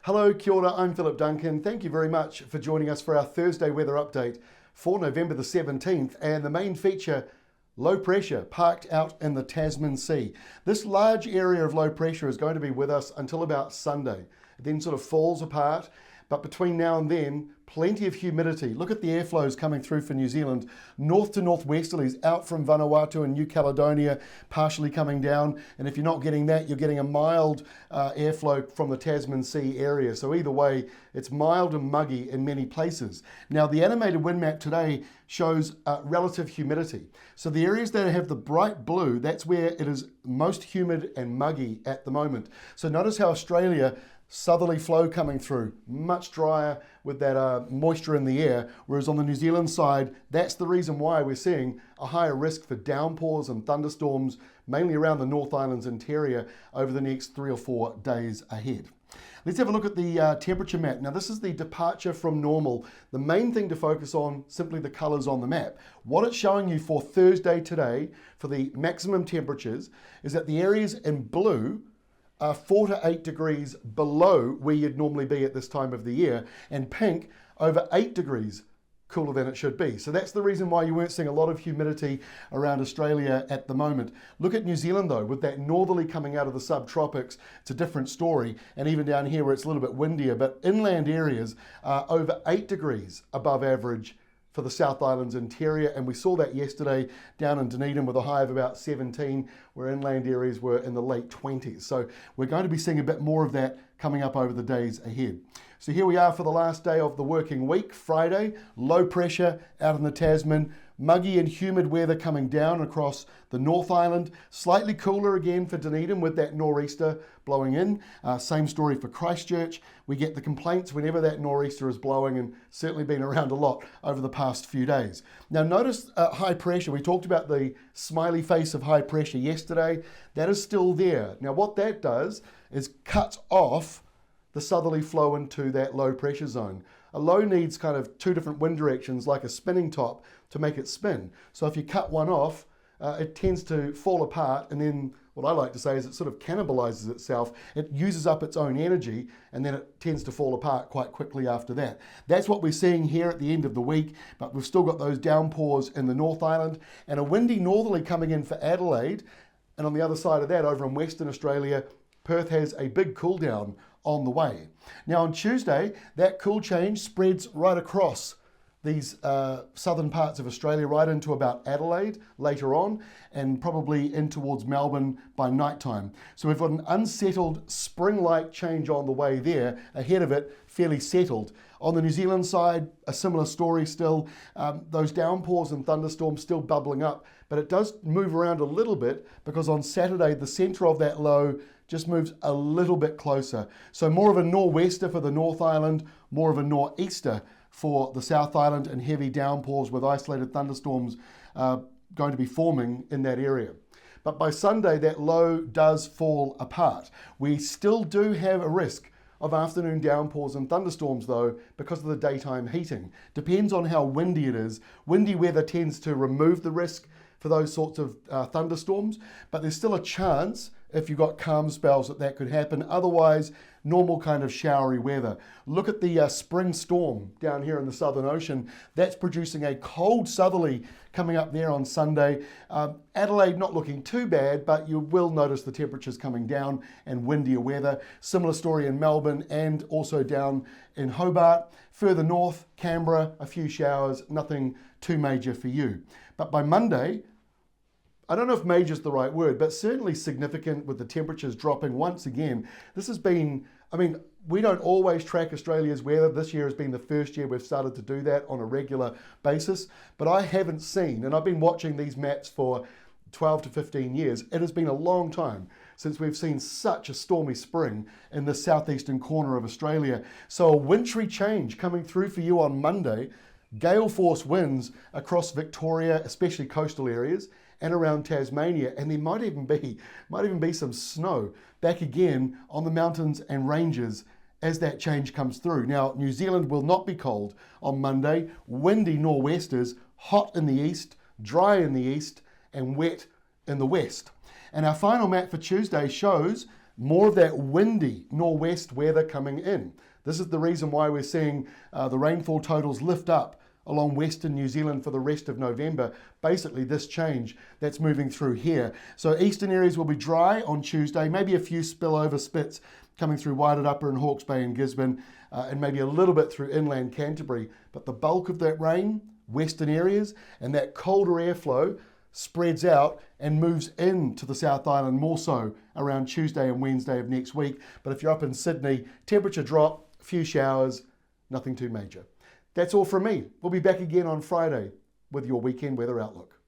Hello, kia ora, I'm Philip Duncan. Thank you very much for joining us for our Thursday weather update for November the 17th. And the main feature, low pressure parked out in the Tasman Sea. This large area of low pressure is going to be with us until about Sunday. It then sort of falls apart. But between now and then, plenty of humidity. Look at the airflows coming through for New Zealand. North to northwesterlies out from Vanuatu and New Caledonia, partially coming down. And if you're not getting that, you're getting a mild airflow from the Tasman Sea area. So either way, it's mild and muggy in many places. Now, the animated wind map today shows relative humidity. So the areas that have the bright blue, that's where it is most humid and muggy at the moment. So notice how Australia, southerly flow coming through, much drier with that moisture in the air, whereas on the New Zealand side, that's the reason why we're seeing a higher risk for downpours and thunderstorms, mainly around the North Island's interior over the next 3 or 4 days ahead. Let's have a look at the temperature map. Now, this is the departure from normal. The main thing to focus on, simply the colours on the map. What it's showing you for Thursday today, for the maximum temperatures, is that the areas in blue are 4 to 8 degrees below where you'd normally be at this time of the year, and pink over 8 degrees cooler than it should be. So that's the reason why you weren't seeing a lot of humidity around Australia at the moment. Look at New Zealand though, with that northerly coming out of the subtropics, it's a different story. And even down here where it's a little bit windier, but inland areas are over 8 degrees above average for the South Island's interior, and we saw that yesterday down in Dunedin with a high of about 17, where inland areas were in the late 20s. So we're going to be seeing a bit more of that coming up over the days ahead. So here we are for the last day of the working week, Friday, low pressure out in the Tasman, muggy and humid weather coming down across the North Island, slightly cooler again for Dunedin with that nor'easter blowing in. Same story for Christchurch. We get the complaints whenever that nor'easter is blowing, and certainly been around a lot over the past few days. Now notice high pressure. We talked about the smiley face of high pressure yesterday. That is still there. Now what that does is cuts off the southerly flow into that low pressure zone. A low needs kind of 2 different wind directions, like a spinning top, to make it spin. So if you cut one off, it tends to fall apart, and then what I like to say is it sort of cannibalizes itself. It uses up its own energy, and then it tends to fall apart quite quickly after that. That's what we're seeing here at the end of the week, but we've still got those downpours in the North Island, and a windy northerly coming in for Adelaide. And on the other side of that, over in Western Australia, Perth has a big cool down on the way. Now on Tuesday, that cool change spreads right across these southern parts of Australia, right into about Adelaide later on, and probably in towards Melbourne by nighttime. So we've got an unsettled spring-like change on the way there, ahead of it fairly settled. On the New Zealand side, a similar story still. Those downpours and thunderstorms still bubbling up, but it does move around a little bit, because on Saturday the centre of that low just moves a little bit closer. So more of a nor'wester for the North Island, more of a nor'easter for the South Island, and heavy downpours with isolated thunderstorms going to be forming in that area. But by Sunday, that low does fall apart. We still do have a risk of afternoon downpours and thunderstorms though, because of the daytime heating. Depends on how windy it is. Windy weather tends to remove the risk for those sorts of thunderstorms, but there's still a chance if you've got calm spells that could happen. Otherwise, normal kind of showery weather. Look at the spring storm down here in the Southern Ocean. That's producing a cold southerly coming up there on Sunday. Adelaide not looking too bad, but you will notice the temperatures coming down and windier weather. Similar story in Melbourne and also down in Hobart. Further north, Canberra, a few showers, nothing too major for you. But by Monday, I don't know if major is the right word, but certainly significant with the temperatures dropping once again. This has been, we don't always track Australia's weather. This year has been the first year we've started to do that on a regular basis, but I haven't seen, and I've been watching these maps for 12 to 15 years. It has been a long time since we've seen such a stormy spring in the southeastern corner of Australia. So a wintry change coming through for you on Monday. Gale force winds across Victoria, especially coastal areas, and around Tasmania, and there might even be some snow back again on the mountains and ranges as that change comes through. Now, New Zealand will not be cold on Monday. Windy nor'westers, hot in the east, dry in the east, and wet in the west. And our final map for Tuesday shows more of that windy nor'west weather coming in. This is the reason why we're seeing the rainfall totals lift up along western New Zealand for the rest of November. Basically this change that's moving through here. So eastern areas will be dry on Tuesday, maybe a few spillover spits coming through Waitarapa and Hawke's Bay and Gisborne, and maybe a little bit through inland Canterbury. But the bulk of that rain, western areas, and that colder airflow spreads out and moves into the South Island more so around Tuesday and Wednesday of next week. But if you're up in Sydney, temperature drop, a few showers, nothing too major. That's all from me. We'll be back again on Friday with your weekend weather outlook.